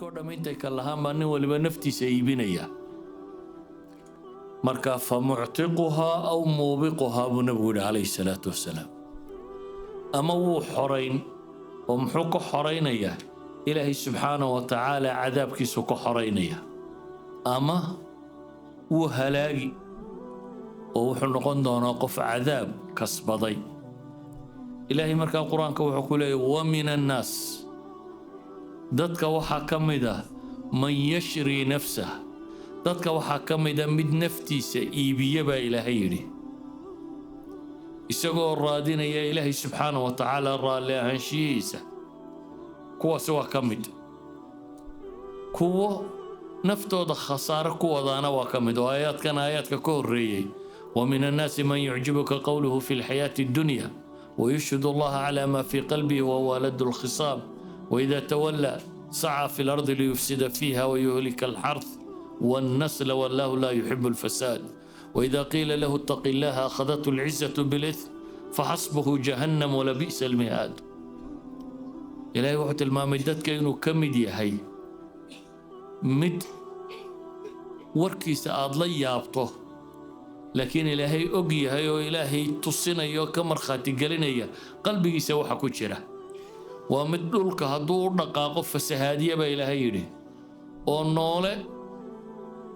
dadkoo dham intay ka lahaan baa nin waliba naftiisa iibinaya marka famuctiquhaa aw muubiquhaa buu nabigu yidhi calayhi salaatu wasalaam ama wuu xorayn oo muxuu ka xoraynayaa ilaahay subxaanahu wa tacaala cadaabkiisu ka xoraynaya ama wuu halaagi oo wuxuu noqon doonaa qof cadaab kasbaday ilaahay markaa qur-aanka wuxuu ku leeyahy wa min annaas dadka waxaa ka mid ah man yashrii nafsah dadka waxaa ka mid ah mid naftiisa iibiya baa ilaahay yidhi isagoo raadinaya ilaahay subxaanahu wa tacaala raalli ahaanshihiisa kuwaasi waa ka mid kuwo naftooda khasaare ku wadaana waa ka mid oo aayaadka ka horreeyey wa min annaasi man yucjibuka qowluhu fi lxayaati addunya ويشهد الله على ما في قلبه وهو لد الخصام وإذا تولى سعى في الأرض ليفسد فيها ويهلك الحرث والنسل والله لا يحب الفساد وإذا قيل له اتق الله أخذته العزة بالإثم فحسبه جهنم ولبئس المهاد إلهي وحت المامدات كأنه كمدي هي مد وركيس أضلي يابطه لكن إلهي أجيها وإلهي تصينا يو كمرخاتي قلنا قلبي يسوح كتشرة ومدلك هدور دقاق فسهادية بإلهي يدي ونولة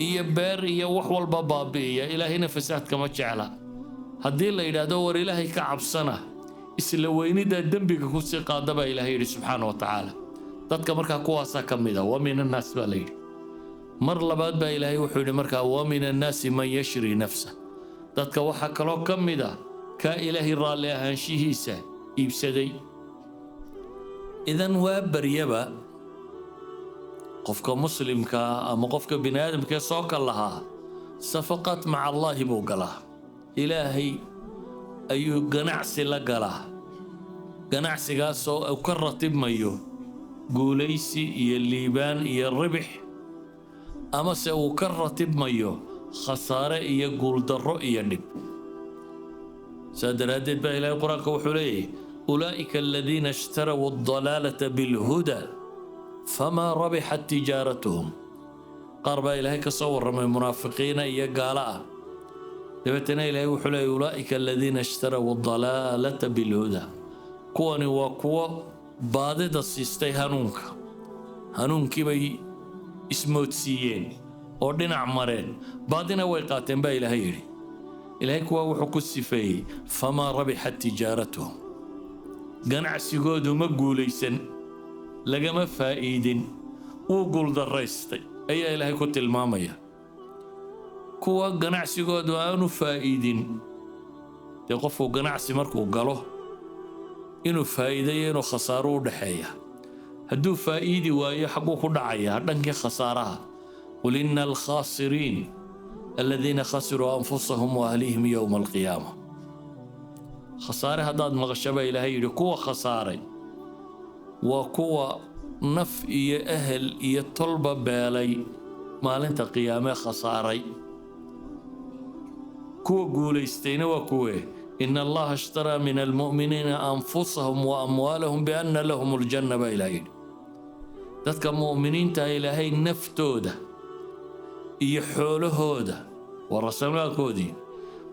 يبر يوحول بابابي يا إلهي نفسات كما تشعلا هدي الله إذا دور إلهي كعب سنة إسلويني دا دنبك كوسي قادبا إلهي يدي سبحانه وتعالى تدك مركا كواسا كميدا ومن الناس بالي مر لباد با إلهي وحولي مركا ومن الناس من يشري نفسه dadka waxaa kaloo ka mid ah kaa ilaahay raalli ahaanshihiisa iibsaday idan waa baryaba qofka muslimka ama qofka bini aadamka soo ka lahaa safaqat maca allaahi buu galaa ilaahay ayuu ganacsi la galaa ganacsigaasoo uu ka ratibmayo guulaysi iyo liibaan iyo ribix amase uu ka ratibmayo خسارة إيا قول درو إيا نب سادرادت بقى إلهي القرآن وحوليه أولئك الذين اشتروا الضلالة بالهدى فما ربحت تجارتهم قرب إلهي كصور من المنافقين إيا قالاء لبتنا إلهي وحوليه أولئك الذين اشتروا الضلالة بالهدى كواني وكوا بادد السيستي هنونك بي اسموتسيين oo dhinac mareen baadina way qaateen baa ilaahay yidhi ilaahay kuwa wuxuu ku sifeeyey famaa rabixat tijaaratuhum ganacsigoodu ma guulaysan lagama faa'iidin wuu guuldaraystay ayaa ilaahay ku tilmaamaya kuwa ganacsigoodu aanu faa'iidin dee qofku ganacsi markuu galo inuu faa'iidayo inuu khasaaro u dhexeeya hadduu faa'iidi waayo xaguu ku dhacayaa dhankii khasaaraha قل إن الخاسرين الذين خسروا أنفسهم وأهليهم يوم القيامة خسارة هذا مغشبة إلهي كوا خسارة وكوا نف إيا أهل إيا طلبة بالي ما لنت قيامة خسارة كوا قول استين وكوا إن الله اشترى من المؤمنين أنفسهم وأموالهم بأن لهم الجنة إلهي ذاتك مؤمنين تا إلهي نفتوده iyo xoolahooda warasamaalkoodii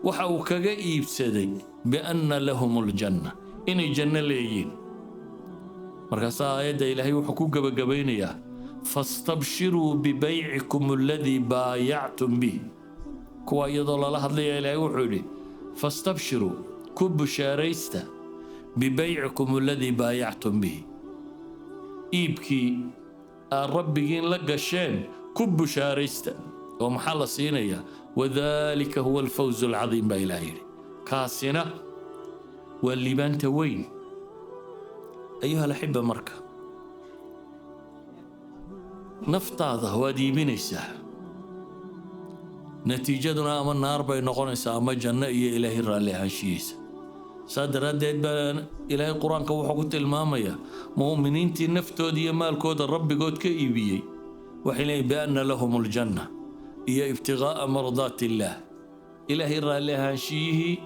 waxa uu kaga iibsaday bianna lahum aljanna inay janno leeyihiin markaasaa aayadda ilaahay wuxuu ku gabagabaynayaa fastabshiruu bibaycikum alladii baayactum bih kuwa iyadoo lala hadlaya ilaahay wuxuu yidhi fastabshiruu ku bushaaraysta bibaycikum alladii baayactum bih iibkii aad rabbigiin la gasheen ku bushaaraysta ومحل سينيا وذلك هو الفوز العظيم بإلهي كاسنا واللي بانت وين أيها الأحبة مركة نفتاض هوادي بنيسة نتيجتنا أما النار بين قنيسة أما جنة إلهي الرالي هاشيس صادر رديت بان إلهي القرآن كوحقت المامية مؤمنين تي نفتو دي مال كود الرب قد كإيبيي وحيني بأن لهم الجنة هي ابتغاء مرضات الله إلهي الرالي هاشيه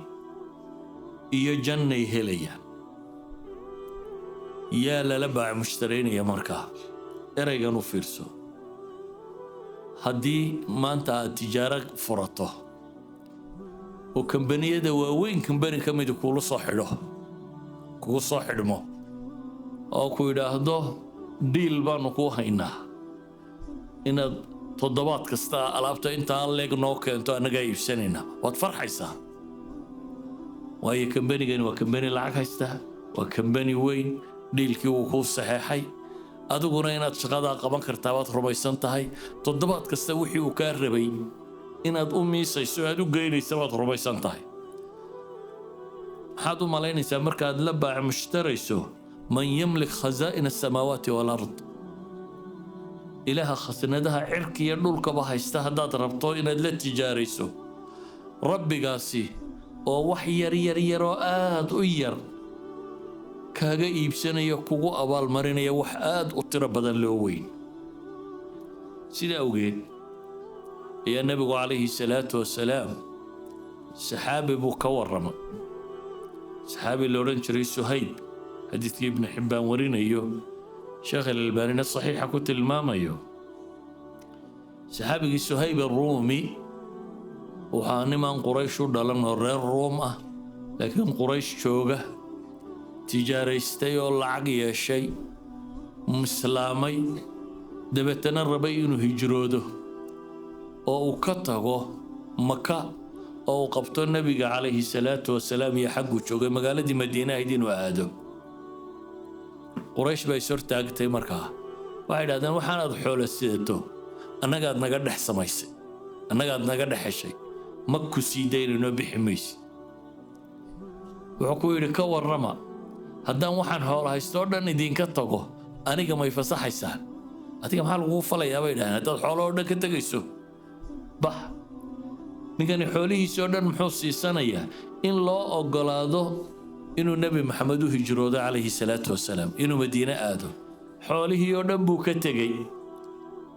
هي جنة هليا يا للبع مشترين يا مركا eraygan u fiirso haddii maanta aad tijaaro furato oo kambaniyada waaweyn kambani ka mid kugu soo xidhmo oo ku yidhaahdo diil baanu kuu haynaa inaad toddobaad kasta alaabta intaan leeg noo keento annagaa iibsanayna waad farxaysaa waayo kambanigani waa kambani lacag haysta waa kambani weyn dhiilkii wuu kuu saxeexay adiguna inaad shaqadaa qaban kartaa waad rumaysan tahay toddobaad kasta wixii uu kaa rabay inaad u miisayso aad u geynaysa waad rumaysan tahay maxaad u malaynaysaa markaad la baac mushtarayso man yamlik khazaa'ina asamaawaati walard ilaaha khasnadaha cirka iyo dhulkaba haysta haddaad rabto inaad la tijaarayso rabbigaasi oo wax yar oo aad u yar kaaga iibsanaya kugu abaalmarinaya wax aad u tiro badan loo weyn sida awgeed ayaa nabigu calayhi salaatu wasalaam saxaabi buu ka warramay saxaabi la odhan jiray suhayb xadiidkii ibnu xibbaan warinayo sheekh alalbaanina saxiixa ku tilmaamayo saxaabigii suhayb arruumi waxaa niman quraysh u dhalan oo reer ruum ah laakiin quraysh jooga tijaaraystay oo lacag yeeshay islaamay dabeetana rabay inuu hijroodo oo uu ka tago maka oo uu qabto nabiga calayhi salaatu wasalaam iyo xagguu joogay magaaladii madiina ahayd inuu aado quraysh bay sor taagtay markaa waxay idhahdeen waxaanaad xoolo sidato annagaad naga dhex samaysay annagaad naga dhex heshay ma ku sii daynayno bixi maysi wuxuu ku yidhi ka warrama haddaan waxaan xoolo haysto oo dhan idinka tago aniga may fasaxaysaan adiga maxaa laguu falayaa bay dhahdeen haddaad xoolo oo dhan ka tegayso bax ninkani xoolihiisii oo dhan muxuu siisanayaa in loo oggolaado inuu nebi maxamed u hijroodo calayhi salaatu wasalaam inuu madiine aado xoolihii oo dhan buu ka tegey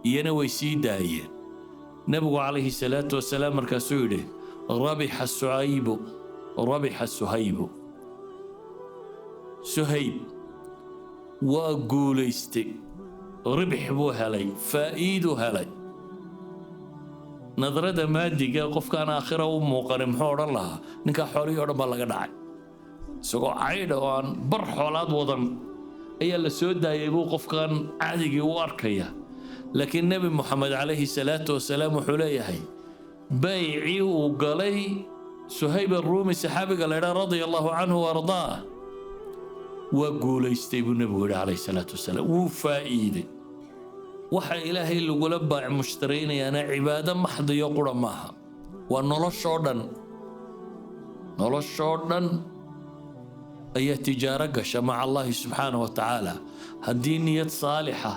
iyana way sii daayeen nebigu calayhi salaatu wasalaam markaasuu yidhi rabixa suhaybu suhayb waa guulaystay ribix buu helay faa'iiduu helay nadrada maadiga qofkaan aakhira u muuqanin muxuu odhan lahaa ninkaa xoolihii oo dhan baa laga dhacay isagoo caydha oo aan bar xoolaad wadan ayaa la soo daayay buu qofkan caadigii u arkaya laakiin nebi moxamed calayhi salaatu wasalaam wuxuu leeyahay baycii uu galay suhayb arruumi saxaabiga la ydhaa radia allahu canhu waardaa waa guulaystay buu nebigu yidhi calayhi salaatu wasalaam wuu faa'iiday waxa ilaahay lagula baac mushtaraynayaana cibaado maxdiyo qura maaha waa noloshoo dhan ayaa tijaaro gasha maca allahi subxaanahu wa tacaala haddii niyad saalixa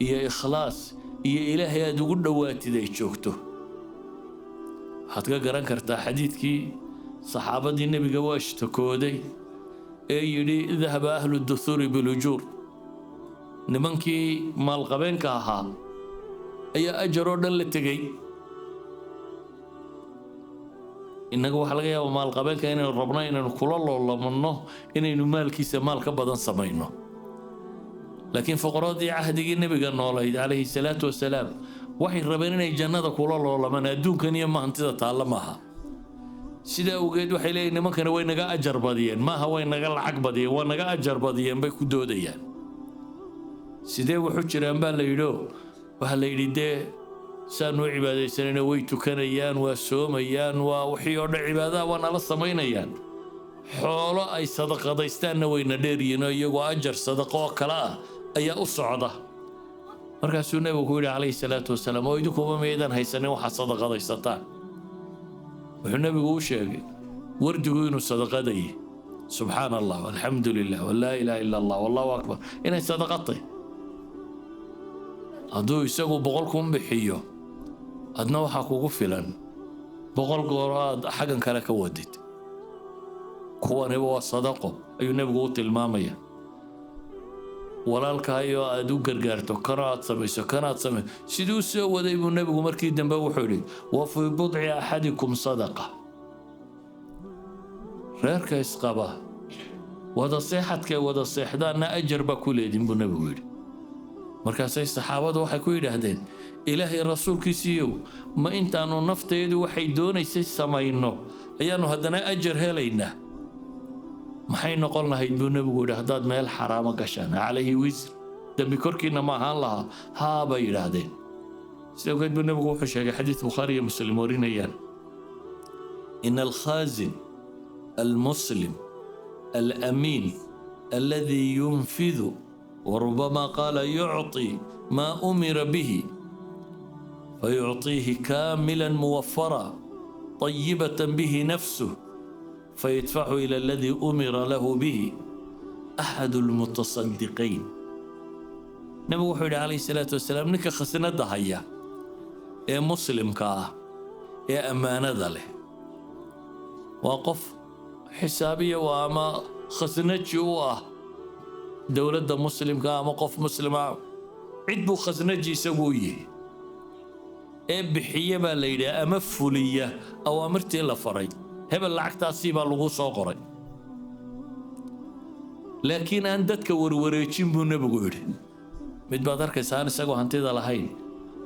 iyo ikhlaas iyo ilaahay aad ugu dhowaatid ay joogto waxaad ka garan kartaa xadiidkii saxaabadii nebiga waa ishtakooday ee yidhi dahaba ahlu duhuuri bilujuur nimankii maalqabeenka ahaa ayaa ajar oo dhan la tegey innaga waxaa laga yaabaa maalqabeenka inaynu rabno inaynu kula loolamanno inaynu maalkiisa maal ka badan samayno laakiin fuqaradii cahdigii nebiga noolayd calayhi salaatu wasalaam waxay rabeen inay jannada kula loolamaan adduunkan iyo mahantida taalla maaha sidaa awgeed waxay leeyihin nimankana way naga ajar badiyeen maaha way naga lacag badiyeen waa naga ajar badiyeen bay ku doodayaan sidee wuxuu jiraan baa la yidhi waxaa la yidhi dee saanu u cibaadaysanayna way tukanayaan waa soomayaan waa wixii oo dhan cibaadaha waa nala samaynayaan xoolo ay sadaqadaystaanna wayna dheeryihiin oo iyagoo ajar sadaqo oo kale ah ayaa u socda markaasuu nebigu ku yidhi calayhi salaatu wasalaam oo idinkuba maydaan haysanin waxaad sadaqadaysataan wuxuu nebigu u sheegay wardigu inuu sadaqadaye subxaana allah alxamdu lilah walaa ilaaha ila allah wallahu akbar inay sadaqatay hadduu isagu 100 kun bixiyo adna waxaa kugu filan 100 goor aad xaggan kale ka wadid kuwaniba waa sadaqo ayuu nebigu u tilmaamaya walaalkaayo aad u gargaarto kana aad samayso siduu soo waday buu nebigu markii dambe wuxuu yidhi wa fii budci axadikum sadaqa reerka isqaba wada seexadkay wada seexdaanna ajar baa ku leedin buu nebigu yidhi markaasay saxaabadu waxay ku yidhaahdeen ilaahay rasuulkiisiiyow ma intaanu nafteedu waxay doonaysay samayno ayaanu haddana ajar helaynaa maxay noqon lahayd buu nebigu yidhi haddaad meel xaraamo gashaan calayhi wisr dembi korkiina ma ahaan lahaa haa bay yidhaahdeen sida ogeed buu nebigu wuxuu sheegay xadiis bukhaari iyo muslim warinayaan ina alkhaazin almuslim الأمين الذي ينفذ وربما قال يعطي ما أمر به فيعطيه كاملا موفرا طيبة به نفسه فيدفعه إلى الذي أمر له به أحد المتصدقين نبي وحيد عليه الصلاة والسلام نك خسنا ضحية يا مسلم كاه يا أمانة له وقف حسابية وأما خزنتي واه دولة مسلم كا موقف مسلم عدبو خزنتي سويه بحية بالليلة أما فولية أو أمرتي إلا فري هبا العقد أصيبها لغو صغري لكن أندتك وروريتشين بو نبغور مدبادرك سان ساقو هانتيدا لهين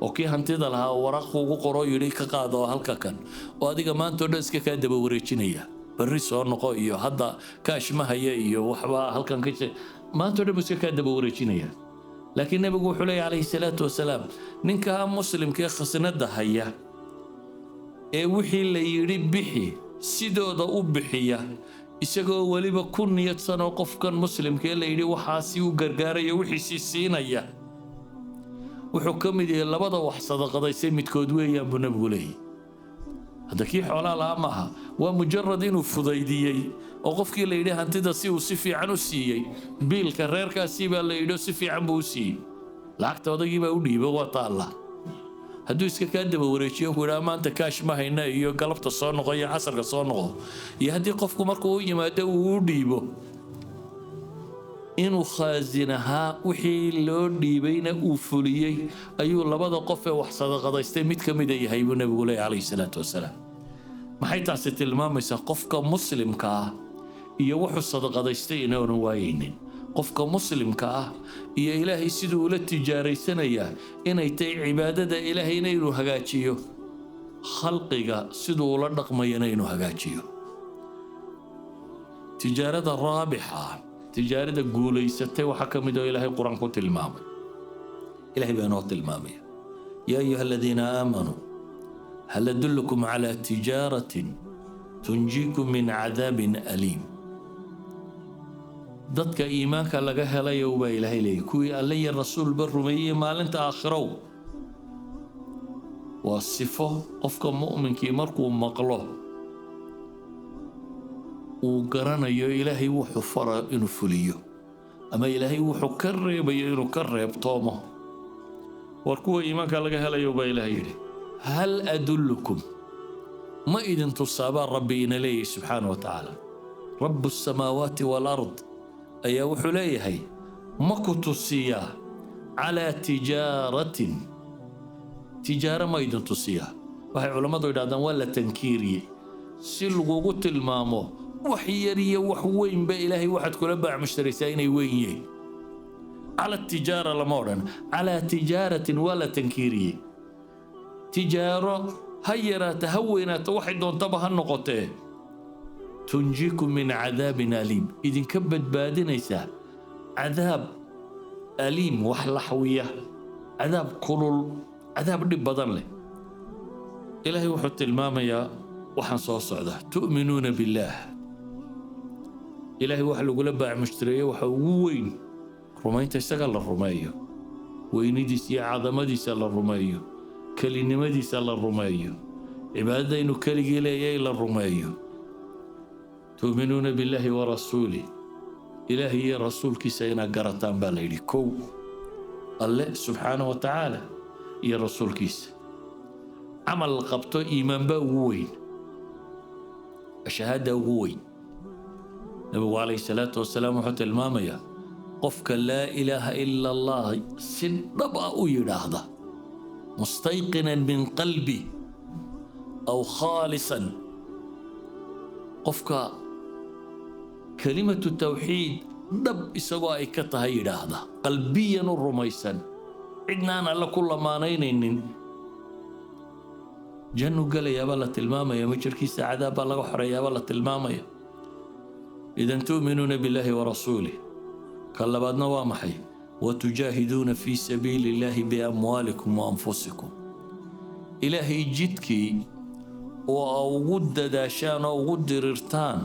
وكي هانتيدا لها ورق وقرو يريك قادو هالكا كان وهذيك ما أنتو نسكا كان دبا وريتشينية بري soo noqo iyo hadda kaash ma haya iyo waxba halkan ka jira maanta dib iska ka daba wareejinaya laakiin nabigu wuxuu leeyahay alayhi salaatu wasalaam ninka muslimka khasnada haya ee wixii la yiri bixi sidooda u bixiya isagoo waliba ku niyadsan oo qofkan muslimka la yiri waxa si u gargaarayo wixii siinaya wuxuu ka mid yahay labada wax sadaqadaysay midkood weeyaan buu nabigu leeyahay هذا كي حوالها لا معها ومجرد إنه فضيدية وقف كي ليده هنتدا سي وسفي عنو سي بيل كرير كاسيبا ليده سفي عن بوسي لعكت هذا يبقى ودي بوطا الله هدو إسكا كان وريشيه ولا ما أنت كاش ما هنا يو قلبت الصونغ يا عصر الصونغ يهدي قفكم مركو يما دو وديبو إنه خازنها وحي لو ديبين أوفوليي أيو لبدا قفة وحصد قضايستي ميت كميدا يهيبو النبي عليه الصلاة والسلام ما حيتعسي تلماميسا قفك مسلم كا إيا وحو صدقضايستي إنو نوايين قفك مسلم كا إيا إلهي سيدو للتجاري سنيا إنا يتي عبادة إلهي نينو هقاتيو خلقك سيدو لنقم ينينو هقاتيو تجارة الرابحة تجارة قوليستي وحكمدو إلهي القرآن كنت المامي إلهي بأنوت المامي يا أيها الذين آمنوا هل أدلكم على تجارة تنجيكم من عذاب أليم ضدك إيمانك لقاها لا يوبا إلهي لي كوي علي الرسول بالرمية ما لنت آخرو والصفة قفك مؤمن كي مركو مقلوه وقرانيو إلهي وحو فرا إنو فليو أما إلهي وحو كرب إنو كرب طومه وركوه إيمانك لقاها لا يوبا إلهي لي هل أدلكم ما إذن تصابان ربي إن لي سبحانه وتعالى رب السماوات والأرض أي وحو ليهي ما كنتو على تجارة ما إذن تصيا وهي علماء دو ولا تنكيري سلغو قلت المامو وحيرية وحوين بإلهي واحد كل باع مشتري سايني وين على التجارة لمورن على تجارة ولا تنكيرية تجارة هيرا تهوينا توحد دون طبها النقطة تنجيكم من عذاب أليم إذن كبت بادنيسا عذاب أليم وحلحوية عذاب كلل عذاب بدن له إلهي وحط الماما يا وحن صوصعده تؤمنون بالله إلهي وحلو قلبا مشتريه وحوين رميت استقل الرمية وينيديس يا عظمديس الرمية كلمديس الرمية عبادة إنه كلي إلى الرمية تؤمنون بالله ورسوله إلهي يا رسول كيسينا قرطان بالليل كو الله سبحانه وتعالى يا رسول كيس عمل قبطه إيمان بوين الشهادة وين النبي عليه الصلاة والسلام وحتى المامية قفك لا إله إلا الله سنبأ يراهضه مستيقنا من قلبي أو خالصا قفك كلمة التوحيد دب إسواء كتها يراهضه قلبيا الرميسا cidna aan alla ku lamaanaynaynin jannu galayaabaa la tilmaamaya ma jirkiisa cadaab baa laga xoreeyaabaa la tilmaamaya idan tu'minuuna billaahi wa rasuulih kan labaadna waa maxay watujaahiduuna fii sabiili illaahi biamwaalikum wa anfusikum ilaahay jidkii oo ugu dadaashaan oo ugu dirirtaan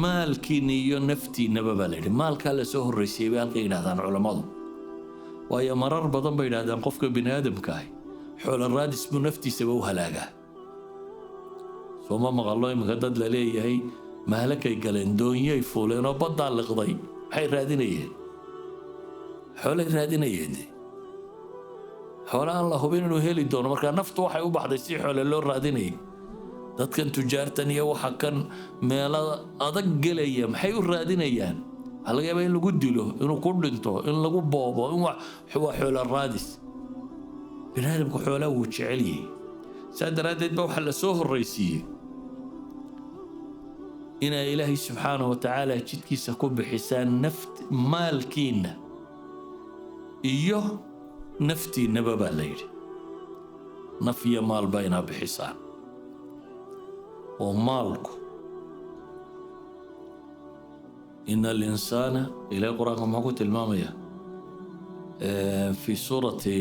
maalkiina iyo naftiinaba baa la yidhi maalkaa la soo horraysiyey bay halka yidhahdaan culammadu waayo marar badan bay yidhahdaan qofka bini aadamka ah xoolo raadis buu naftiisaba u halaagaa soo ma maqallo iminka dad la leeyahay mahalakay galeen doonyay fuuleen oo baddaa liqday maxay raadinayeen xoolay raadinayeen xoolo aan la hubin inuu heli doono markaa naftu waxay u baxday si xoole loo raadinayay dadkan tujaartan iyo waxa kan meelo adag gelaya maxay u raadinayaan waxaa laga yaabaa in lagu dilo inuu ku dhinto in lagu boobo in waa xoolo raadis bini aadamku xoolaa wuu jecel yahay saa daraaddeed baa waxaa la soo horraysiiyey inaa ilaahay subxaanahu wa tacaala jidkiisa ku bixisaan maalkiinna iyo naftiinnaba baa la yidhi naf iyo maalba inaa bixisaan oo maalku ina alinsaana ilaahay qur-aanka muxuu ku tilmaamaya fi suurati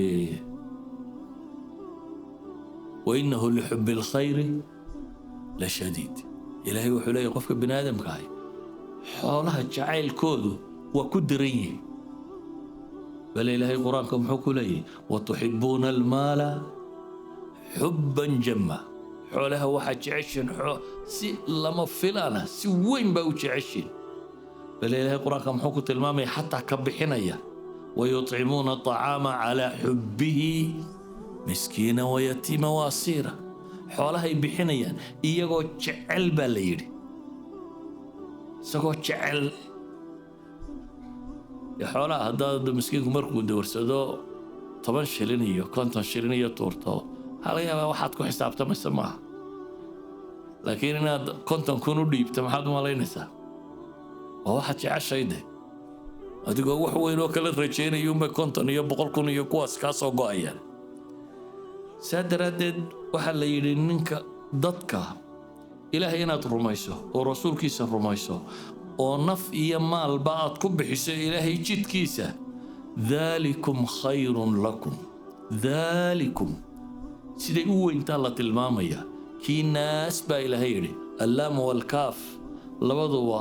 wainahu lixubi alkhayri la shadiid ilaahay wuxuu leeyahy qofka bini aadamka ahay xoolaha jacaylkoodu waa ku diran yihin bal ilaahay qur-aanka muxuu ku leeyahy watuxibuuna almaala xubban jamma xoolaha waxaa jeceshiin si lama filaana si weyn baa u jeceshiin bal ilaahay qur-aanka muxuu ku tilmaamaya xataa ka bixinaya wayuطcimuuna aطacaama calaa xubbihi miskiina wayatiima waasiira xoolahay bixinayaan iyagoo jecel baa la yidhi isagoo jecel xoolaha haddaad miskiinku markuu dawarsado 10 shilin iyo 50 shilin iyo tuurto waxaa laga yaabaa waxaad ku xisaabtamaysa maaha laakiin inaad 50 kun u dhiibta maxaad u malaynaysaa waa waxaad jeceshayde adigoo wax weyn oo kala rajaynaya unbay 50 iyo 100 kun iyo kuwaas kaa soo go'ayaan saa daraaddeed waxaa la yidhi ninka dadka ilaahay inaad rumayso oo rasuulkiisa rumayso oo naf iyo maalba aad ku bixiso ilaahay jidkiisa daalikum khayrun lakum daalikum siday u weyntaa la tilmaamaya kii naas baa ilaahay yidhi allaam walkaaf labaduba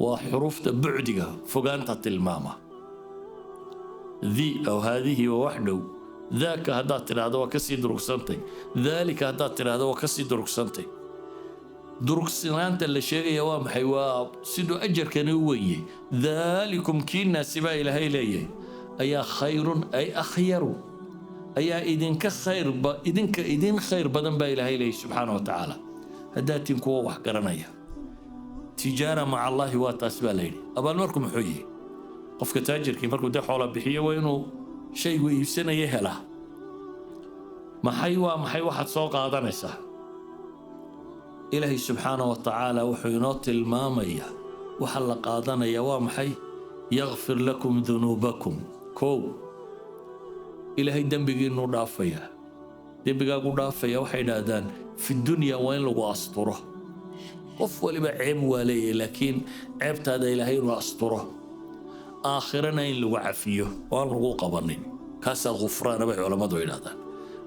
waa xuruufta bucdiga fogaanta tilmaama di aw haadihi waa wax dhow ذاك هدات تراهد وكسي دروك سنتي ذلك هدات تراهد وكسي دروك سنتي دروك سنانت اللي شيء يوام حيواب سيدو أجر كانوية ذلكم كينا سبا إلى هاي ليه أيا خير أي أخير أيا إذن كخير إذن خير بدن با إلى هاي ليه سبحانه وتعالى هدات كوا وحكرنايا تجارة مع الله واتاسبا ليه أبا نوركم حيي قفك تاجر كي مركو ده حولا بحية وينو شيء ويبسنا يهلا maxay waxaad soo qaadanaysaa ilaahay subxaanahu wa tacaala wuxuu inoo tilmaamaya waxa la qaadanaya waa maxay yakfir lakum dunuubakum kow ilaahay dembigiinu dhaafaya dembigaagu dhaafaya waxay yidhaahdaan fi dunya waa in lagu asturo qof waliba ceeb waa leeyahay laakiin ceebtaada ilaahay inuu asturo آخرنا إن لو عفيه وأن لو قبرني كاس الغفران بي علماء يدهدان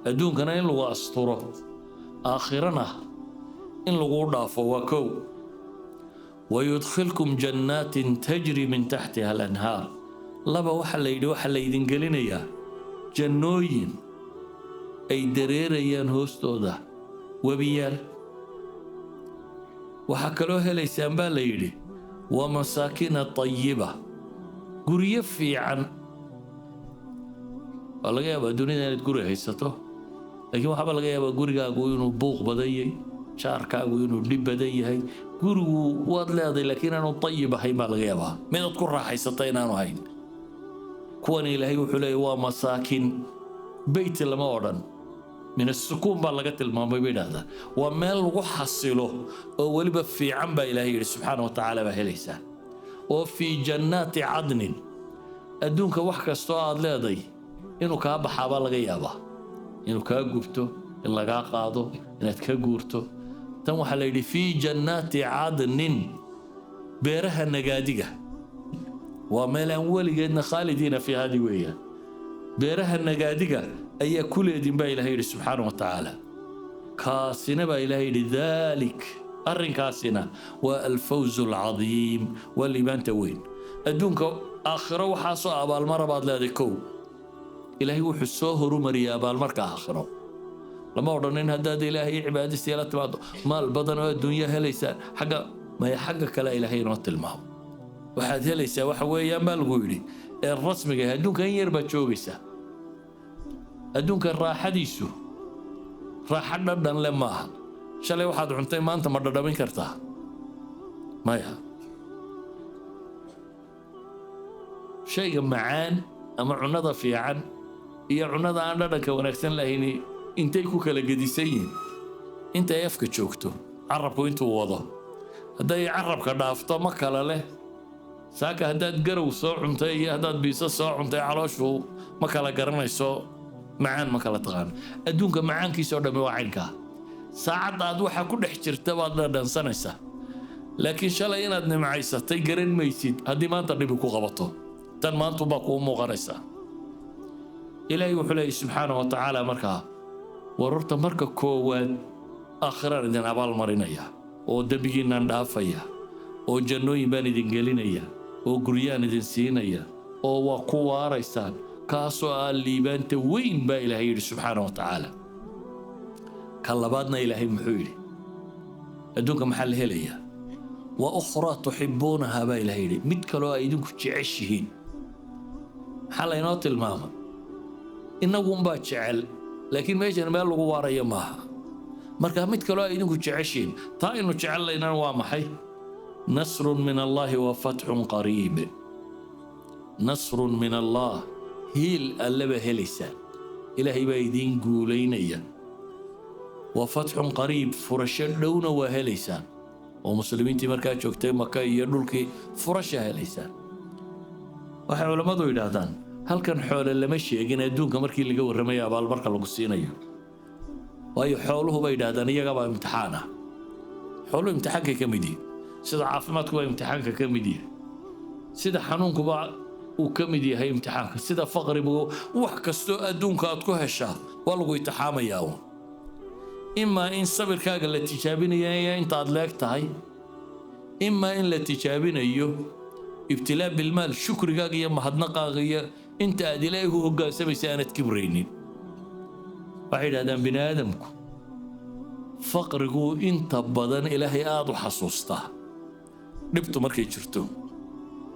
أدون كان إن لو أسطره آخرنا إن لو ضافه وكو ويدخلكم جنات تجري من تحتها الأنهار لبا وحل يدين قلنا يا جنوين أي دريريان هوستو ده وبيال وحكلوها ليسان بالليلي ومساكن طيبة guryo fiican waa laga yaabaa dunida inaad guri haysato laakiin waxaaba laga yaabaa gurigaagu inuu buuq badan yahay jaarkaagu inuu dhib badan yahay gurigu waad leedahay laakiin aanu tayib ahayn baa laga yaabaa midaad ku raaxaysata inaanu hayn kuwan ilaahay wuxuu leeyahay waa masaakin beyti lama odhan min asukuun baa laga tilmaamay bay yidhaahdaan waa meel lagu xasilo oo weliba fiican baa ilaahay yidhi subxaana wa tacaala baa helaysaa وفي جنات عدن أدونك وحكا استوى لدي inuu kaa baxaa baa laga yaabaa inuu kaa gubto in lagaa qaado inaad ka guurto tan waxaa la yidhi fii jannaati cadnin beeraha nagaadiga waa meel aan weligeedna khaalidiina fi hadi weeyaan beeraha nagaadiga ayaa ku leedin baa ilaahay yidhi subxaanahu wa tacaala kaasina baa ilaahay yidhi daalik arrinkaasina waa alfawzu alcadiim waa liibaanta weyn adduunka aakhiro waxaa soo abaalmara baad leeday kow ilaahay wuxuu soo horumariyay abaalmarka aakhiro lama odhanin haddaad ilaahay cibaadadiisa la timaado maal badan oo adduunya helaysaan xagga maya xagga kale ilaahay inoo tilmaamo waxaad helaysaa waxa weeyaan baa lagu yidhi ee rasmiga adduunka in yar baad joogaysaa adduunka raaxadiisu raaxa dhadhan le maaha shalay waxaad cuntay maanta ma dhadhamin kartaa maya shayga macaan ama cunnada fiican iyo cunnada aan dhadhanka wanaagsan lahayni intay ku kala gedisan yihiin intay afka joogto carabku intuu wado hadday carabka dhaafto ma kala leh saaka haddaad garow soo cuntay iyo haddaad biiso soo cuntay calooshu ma kala garanayso macaan ma kala taqaan adduunka macaankiisoo dhammi waa caynkaa saacadda aad waxaa ku dhex jirta baad dhadhansanaysaa laakiin shalay inaad nimcaysatay garan maysid haddii maanta dhibi ku qabato tan maantubaa kuu muuqanaysaa ilaahay wuxuu leeyahy subxaanahu wa tacaala markaa wararta marka koowaad aakhiraan idin abaal marinaya oo dembigiinaan dhaafaya oo jannooyin baan idin gelinaya oo guryaan idin siinaya oo waa ku waaraysaan kaasoo ah liibaanta weyn baa ilaahay yidhi subxaanahu wa tacaala ka labaadna ilaahay muxuu yidhi adduunka maxaa la helayaa wa ukhraa tuxibuunaha baa ilaahay yidhi mid kaloo ay idinku jeceshihiin maxaa laynoo tilmaama innagunbaa jecel laakiin meeshan meel lagu waarayo maaha marka mid kaloo ay idinku jeceshihiin taa aynu jecellaynana waa maxay nasrun min allaahi wa fatxun qariib nasrun min allah hiil allaba helaysaan ilaahay baa idiin guulaynaya wa fatxun qariib furasho dhowna waa helaysaan oo muslimiintii markaa joogtay maka iyo dhulkii furasha helaysaan waxay culammadu yidhaahdaan halkan xoole lama sheegin adduunka markii laga warramaya abaalmarka lagu siinayo waayo xooluhu bay yidhaahdaan iyagabaa imtixaan ah xooluhu imtixaankay ka mid yihin sida caafimaadku waa imtixaanka ka mid yahay sida xanuunkuba uu ka mid yahay imtixaanka sida faqrigu wax kastoo adduunka aad ku heshaa waa lagu imtixaamayaa imaa in sabirkaaga la tijaabinayo intaad leeg tahay imaa in la tijaabinayo ibtilaa bilmaal shukrigaaga iyo mahadnaqaaga iyo inta aad ilaahay u hoggaansamaysa aanad kibraynin waxay yidhahdaan bini aadamku faqrigu inta badan ilaahay aad u xasuustaa dhibtu markay jirto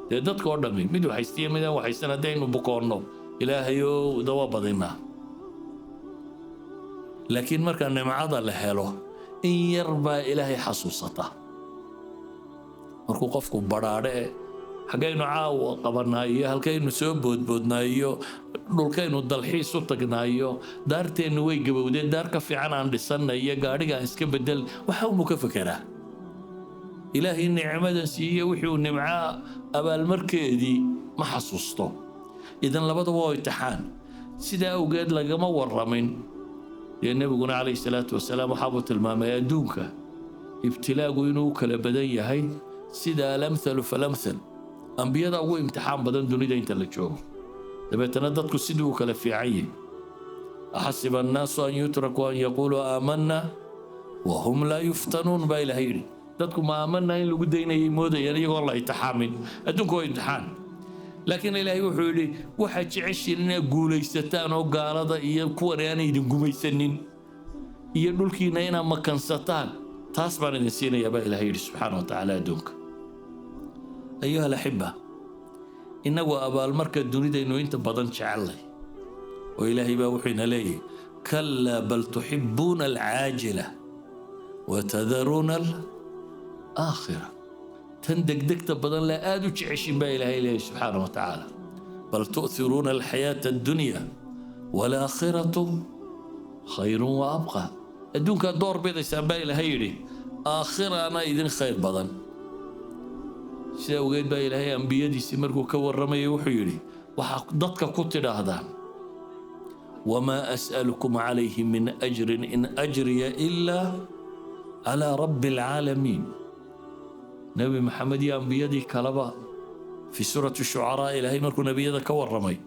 dee dadka oo dhammi mid waxaystiyo midaan waxaysan haddaynu bukoonno ilaahayow dawa badinaa laakiin marka nimcada la helo in yar baa ilaahay xasuusata markuu qofku badhaadhe xaggaynu caawa qabanaayo halkaynu soo boodboodnaayo dhulkaynu dalxiis u tagnaayo daarteennu way gabowdeen daar ka fiican aan dhisannayo gaadhiga aan iska bedel waxa unuu ka fekeraa ilaahay nicmadan siiye wixii uu nimcaa abaalmarkeedii ma xasuusto idan labadaba waa imtixaan sidaa awgeed lagama warramin dee nebiguna calayhi salaatu wasalaam waxaabuu tilmaamay adduunka ibtilaagu inuu kala badan yahay sida alamthalu falamthal ambiyada ugu imtixaan badan dunida inta la joogo dabeetana dadku sidii u kala fiican yihin axasiba annaasu an yutrakuu an yaquuluu aamanna wahum laa yuftanuun baa ilahay yidhi dadku ma aamanna in lagu daynayay moodayaan iyagoon la imtixaamin adduunku waa imtixaan laakiin ilaahay wuxuu yidhi waxaad jeceshiin inaad guulaysataan oo gaalada iyo kuwan aanay idin gumaysanin iyo dhulkiina inaad makansataan taas baan idin siinayaa baa ilaahay yidhi subxaana wa tacaala adduunka ayuha alaxiba innagu abaalmarka dunidaynu inta badan jecellay oo ilaahay baa wuxuu ina leeyahay kallaa bal tuxibuuna alcaajila watadaruuna alaakhira tan degdegta badan la aad u jeceshin baa ilaahay leeyahay subxaana wa tacaala bal tu'thiruuna alxayaata addunya waalaakhiratu khayrun wa abqa adduunkaad door bidaysaan baa ilaahay yidhi aakhirana idin khayr badan sida awgeed baa ilaahay ambiyadiisii markuu ka warramayay wuxuu yidhi waxaa dadka ku tidhaahdaan وما أسألكم عليه من أجر إن أجري إلا على رب العالمين. نبي محمد يا أنبيادي كلبا في سورة الشعراء إلهي مركو نبي ذا كور رمي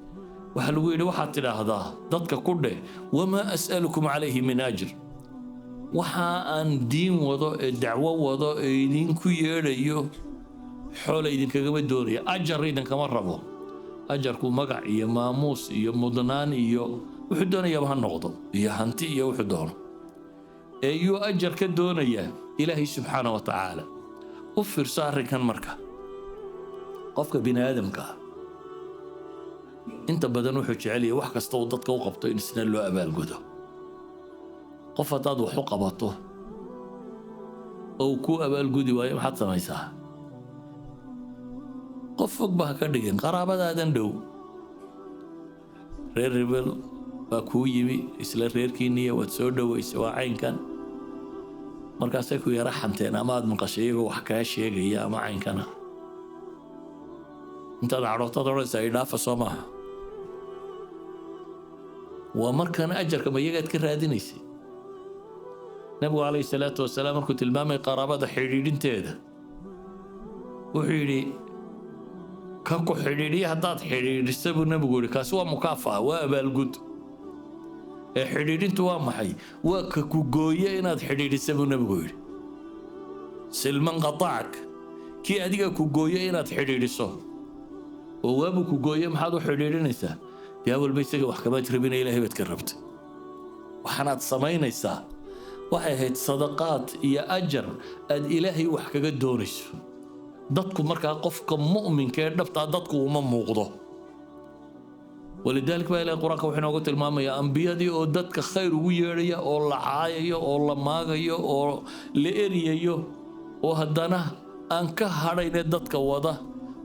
وحلوين وحات هذا ضدك كله وما أسألكم عليه من أجر وحا أن دين وضع دعوة وضع إذن كييريو حول إذن كما دوري أجر إذن كما ربو أجركو مقع إيا ماموس إيا مدنان إيا وحدون إيا بها النقضة إيا هانتي إيا وحدون أيو أجر كدون إيا إلهي سبحانه وتعالى أفر ساري كان مركا قفك بني آدم كا انت بدن وحو جعلي wax kasta oo dadka u qabto in isna loo abaalgudo qof hadaad wax u qabato oo ku abaalgudi waayo maxaad samaysaa qof fog baa ka dhigin qaraabadaadan dhow reer rebel baa kuu yimi isla reerkiiniya waad soo dhaweysay waa caynkan markaasay ku yara xanteen ama aad maqashay iyagoo wax kaa sheegaya ama caynkana intaad cadhootad odhanaysaa idhaafa soo maaha ومركنا أجرك ما يجد كرادينيسي نبي عليه الصلاة والسلام كنت المامي قرابة حريرين تيدا وحيري كاكو حريري هداد حريري السبب نبي كاسوا مكافأة وأبالجود حريرين توام حي وكاكو جوية إناد حريري السبب نبي سلمان قطعك كي أديك كو جوية إناد حريري صو وابو كو جوية محادو حريرين إسا يا أول بيسك وحكمات ربنا إلهي بتكربت وحنات صمينيسا وحيهت صدقات يا أجر أد إلهي وحكا دونيس ضدكم مركا قفكم مؤمن كير دفتا ضدكم ومن موقضه ولذلك بقى إلى القرآن وحنا قلت الماما يا أنبياء دي أو ضدك خير ويريا أو لعايا أو لماغيا أو لإريا وهدنا أنك هرين ضدك وضه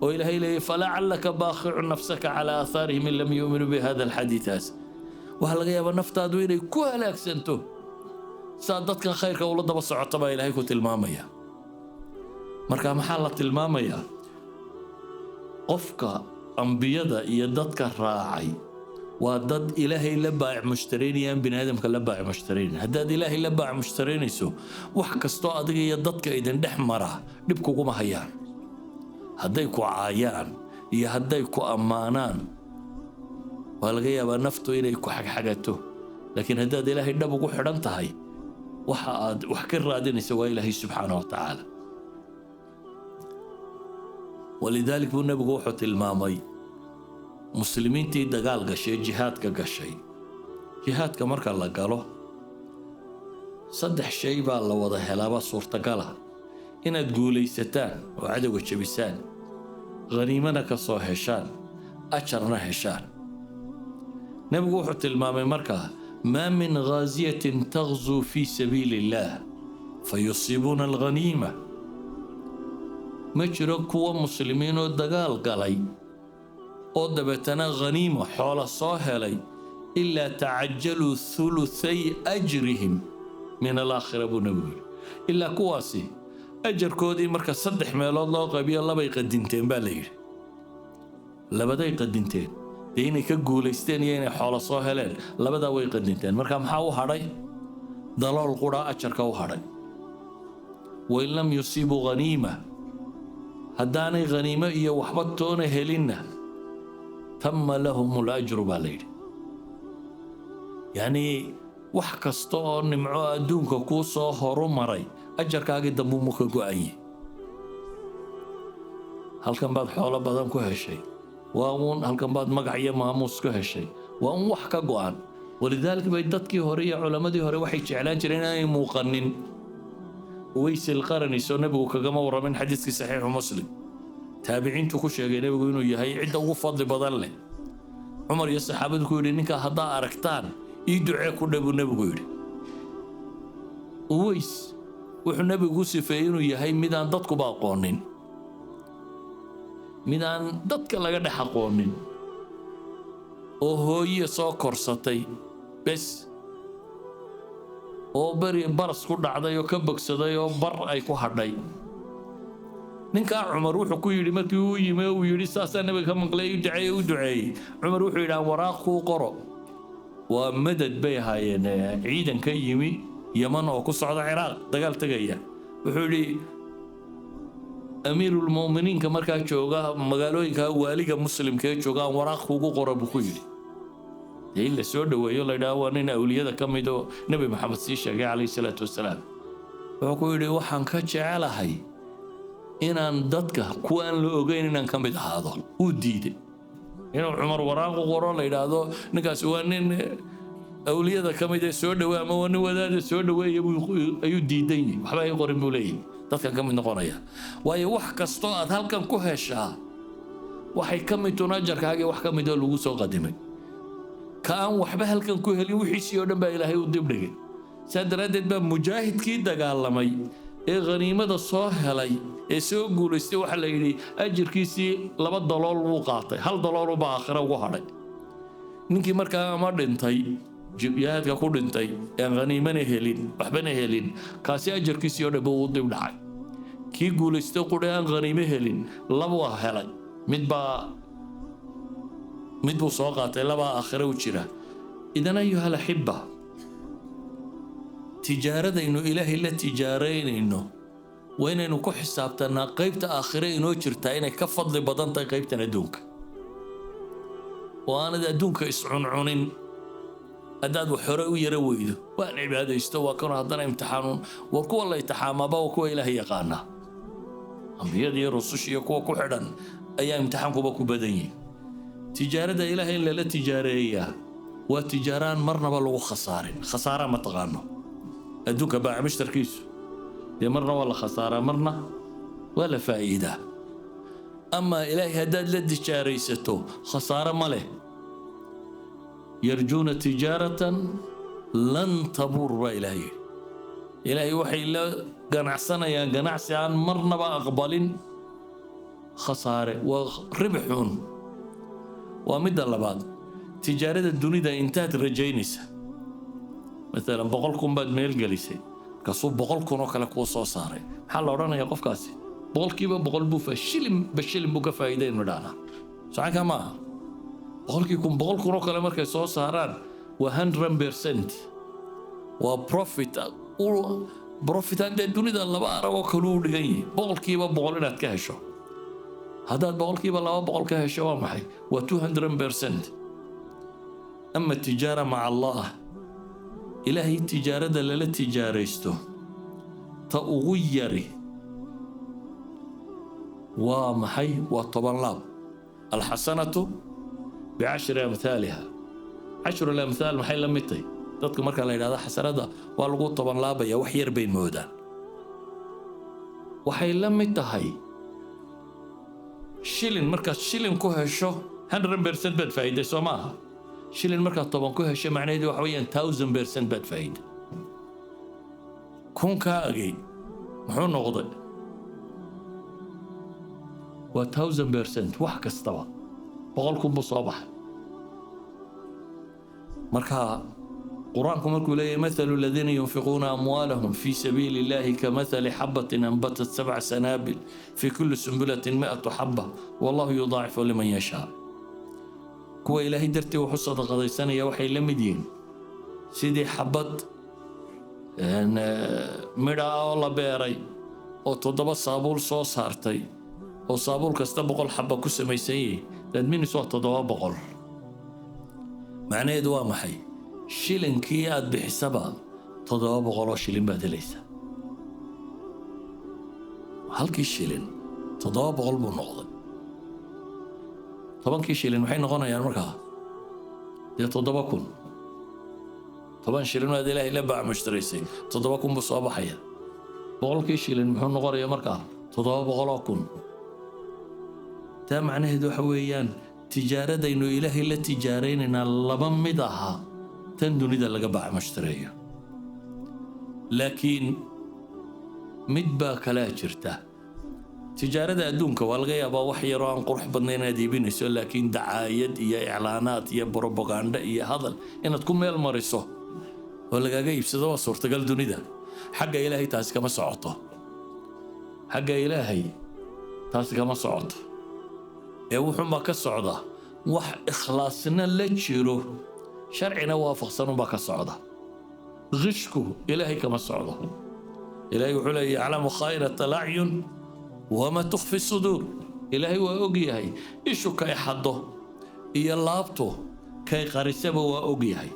وإلهي لي فلعلك باخع نفسك على آثارهم إن لم يؤمنوا بهذا الحديث هذا وهل غياب النفط دويني كوهلا أكسنتو سادتك خيرك ولد بصعط با إلهي كنت المامية مركا محالة المامية قفك أنبياء يددك الراعي ودد إلهي لباع مشترين يان بن آدم كلباع مشترين هداد إلهي لباع مشترين يسو وحكستو أدق يددك إذن دحمرة نبكو كما هيان hadday ku caayaan iyo hadday ku ammaanaan waa laga yaabaa naftu inay ku xagxagato laakiin haddaad ilaahay dhab ugu xidhan tahay waxa aad wax ka raadinaysa waa ilaahay subxaanahu wa tacaala walidalik buu nabigu wuxuu tilmaamay muslimiintii dagaal gashay jihaadka gashay jihaadka marka la galo saddex shay baa la wada helaaba suurtagala inaad guulaysataan oo cadowga jabisaan غنيمنا كسو هشان أجرنا هشان نبغى وحط المامي مركا ما من غازية تغزو في سبيل الله فيصيبون الغنيمة مجركوا مسلمين ودقال قلي ودبتنا غنيمة حول الصاهلي إلا تعجلوا ثلثي أجرهم من الآخرة أبو نبوي إلا كواسي أجر كودي مركز صدح ميل الله قبي الله بيقدنتين بالليل لبدا يقدنتين ديني كقوليستين يعني حول صاهلين لبدا ويقدنتين مركز محاو هراي ضلال القرى أجر كو هراي وإن لم يصيبوا غنيمة هداني غنيمة إيا وحبطون هلنا تم لهم الأجر بالليل يعني وحكستون نمعوا أدونك كوصو هرو مري أجركاagii dambu mu ka go'ayay halkan baad xoolo badan ku heshay waa uun halkan baad magac iyo maamuus ku heshay waa uun wax ka go'an walidaalka bay dadkii hore iyo culamadii hore waxay jeclaan jireen inay muuqanin waysil qarani soo nabigu kagama waramin xadiiskii saxiixu muslim taabiciintu ku sheegay nabigu inuu yahay cidda ugu fadli badan leh cumar iyo saxaabadu ku yidhi ninka haddaa aragtaan ii ducee ku dhabu nabigu yidhi ways wuxuu nabigu sifeeyay inuu yahay midaan dadkuba aqoonin midaan dadka laga dhex aqoonin oo hooye soo korsatay bes oo bari baras ku dhacday oo ka bogsaday oo bar ay ku hadhay ninka Umar wuxuu ku yiri markii uu yimay uu yiri saasa nabiga ka maqlay u duceeyay Umar wuxuu yiraahdaa waraaq ku qoro ومدد بيها عيدا كيمي يمن وكسعود العراق دقال تقيا وحولي أمير المؤمنين كمركا جوغا مقالوين كواليك مسلم كي جوغا وراق خوغو قرب خيري إلا سود ويلا داوانين أولياء كميدو نبي محمد سيشا عليه الصلاة والسلام وحولي وحان كجعل هاي إن ددك كوان لوغين إن كميد هذا وديد إنه عمر وراق قرون ليدادو نكاس وانين أولياء كميد سود وما واني وداد سود أيو ديدين وحبا يقرن بولين dadka ka mid noqonaya waayo wax kasto aad halkan ku heshaa waxay ka mid tunaajarkaaga wax ka mid oo lagu soo qadimay kaan waxba halkan ku helin wixii oo dhan baa Ilaahay u dibdhigay sadaradeed baa mujaahidkii dagaalamay ee qaniimada soo helay ee soo guuleystay waxa la yiri ajirkiisii $2 uu qaatay $1 baa aakhira ugu hadhay ninkii markaa ama dhintay jihaadka ku dhintay ee qaniimana helin waxbana helin kaasi ajirkiisii oo dhan uu dib dhacay kii guuleystay quraan qaniime helin laba helay mid buu soo qaatay laba aakhira u jira idan ayuha alahibba tijaaradaynu ilaahay la tijaaraynayno waynaynu ku xisaabtanaa qaybta aakhira inoo jirta inay ka fadli badan tahay qaybtan adduunka waana adduunka iscuncunin أداد وحرق ويرى ويده وأنا عبادة يستوى كانوا هذنا امتحانون وكوا الله يتحامى با وكوا إلهي يقانا أنبياء دي رسوش يكوا كحدا أيام امتحانكم بكو بدني تجارة إلهي إلا لا تجارية وتجاران مرنا بلغو خسارة ما تغانو أدوك باع مش تركيز يا مرنا ولا خسارة مرنا ولا فائدة أما إلهي هداد للتجاري ستو خسارة ماله يرجون تجارة لن تبور إلهي وحي الله قنعسنا يا قنعسي عن مرنا بأقبال خسارة وربحون ومدى لبعض تجارة الدنيا دا انتهت رجينيسة مثلا بقولكم بعد ميل جلسي كصوب بقولكم وكلك وصاري حال ورانا يا قف كاسي بقول كيبا بقول بوفا بشيلم بوكا فايدين مدانا صحيح كما بقولكم بقولكم وكلا مركز صوص هران و100% وبروفيت عند الدنيا الله بقى وكلوا جاي بقولكيبا بقولنا تكهشوا هذا بقولكيبا الله بقول كهشوا معي و200%. أما التجارة مع الله إلهي التجارة لا تجاريسته تغيري ومحي وطبلاب الحسنة ب10 أمثالها 10 الأمثال محي لمتي dadka marka la yiraahdo xasarada waa lagu toban laabaya wax yar bay moodaan waxay la mid tahay shilin marka shilin ku hesho 100% bad faa'iido Soomaa shilin marka toban ku hesho macnaheedu waxa weeyaan 1000% bad faa'iido kun kaagi muxuu noqday waa 1000% wax kastaba boqolku buu soo baxay marka قرآنكم يقول لي مثل الذين ينفقون أموالهم في سبيل الله كمثل حبة أنبتت 7 سنابل في كل سنبلة 100 حبة والله يضاعف لمن يشاء كوا إلهي درتي وحصة قضي سنة يا وحي لمدين سيدي حبت مرا والله بيري أو تضرب صابول صوص هارتي أو صابول كستبقل حبة كسمة يسيي تدمين سوى تضرب بقل معناه دوا محي شيلين كياد بحسابها تضرب غلا شيلين بعد ليس هل كي شيلين تضرب غلب النقطة طبعا كي شيلين وحين غنى يا مركها دي تضربكم طبعا شيلين هذه لا إلا باع مشتريسين تضربكم بالصواب حيا بقول كي شيلين محن غرى يا مركها تضرب غلاكم ده معناه دو حويان تجارة دينو إلهي لا تجارين إن اللبن مدها تندوني ده لقى باع مشتريه لكن مدبا كلا جرته تجارة أدونك والغيا با وحي ران قرح بدنينا دي بينسو لكن دعايد يا إعلانات يا بروباغندا يا هذا إن تكون ميل مريسو ولا جاي بسدوا صورة قال دوني ده حق إلهي تاس كما صعطه حق إلهي تاس كما صعط يوحنا ما كالصعدة وح إخلاصنا لا تشيرو شرعنا وافق صنوبا كالصعودة غشكو إلهي كما الصعودة إلهي وحوله يعلم خائنة الأعين وما تخفي الصدور إلهي وأوجيهي إيشو كاي حده إيا لابتو كاي قارسبه وأوجيهي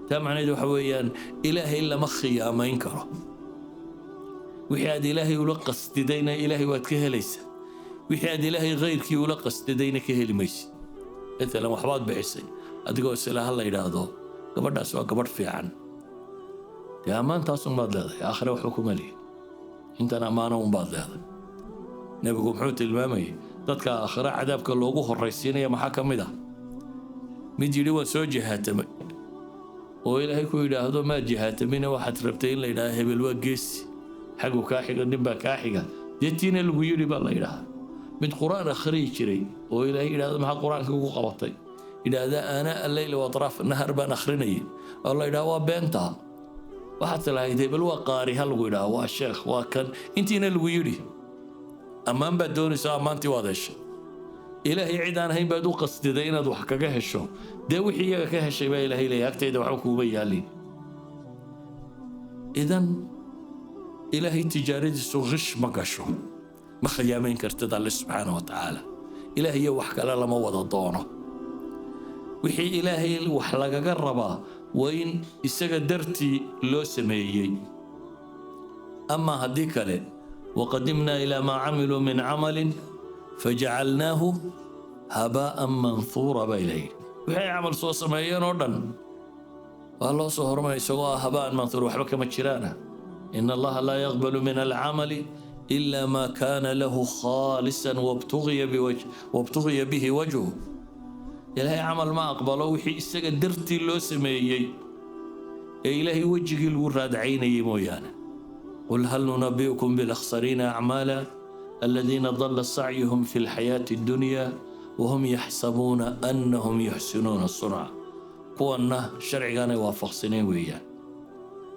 تمعني دو حويان إلهي إلا مخي ما ينكره وحياد إلهي ولقص تدينا إلهي واتكه ليس وحياد إلهي غيرك ولقص تدينا كهل ميسي أنت لما حبات بعيسي أدقوا السلاح الله يرادو قبر ناس وقبر في عن يا أمان تاسم بعد هذا يا آخر وحكم لي أنت أنا أمانة وبعد هذا نبيكم حوت المامي ضدك آخر عذابك اللوجوه الرئيسيين يا محاكم ده ميجي لي سو جهاتمي وإلهي كويل هذا ما جهاتمينا واحد ربتين لا إله بالوجس حقه كاحقة نبى كاحقة جتينا اللي يجري بالله إله من قرآن آخري شري وإلهي هذا مع القرآن كوكو قبطي إذا هذا أنا الليل وأطراف النهر بان آخريني الله إله وبنتها وحتى لا يدي بالوقاري هالويلا والشيخ وكان انتينا الويلي أمام بدوني سامانتي وادش إلهي عيدان هين بدو قصد دينا دو حكاكه هشو دي وحيا كهشي با إلهي لي أكتاي دو حكومي يالي إذن إلهي تجاري سو غش مقشو ما خيامين كرتد الله سبحانه وتعالى إلهي وحكا لما وضع دونه وحي إلهي وحلقا قربا وين إساق درتي لو سميي أما هديك له وقدمنا إلى ما عملوا من عمل فجعلناه هباء منثورا بإليه وحي عمل سوى سميين وردن والله صهر ما يسوى هباء منثور وحبك متشرانا إن الله لا يقبل من العمل إلا ما كان له خالصا وابتغي به وجهه إلهي عمل ما أقبله وحي إساق درتي لو سميي إلهي وجهي الوراد عيني مويانا قل هل ننبئكم بالأخسرين أعمالا الذين ضل سعيهم في الحياة الدنيا وهم يحسبون أنهم يحسنون الصنع كوانا شرعي كان يوافق سنين وياه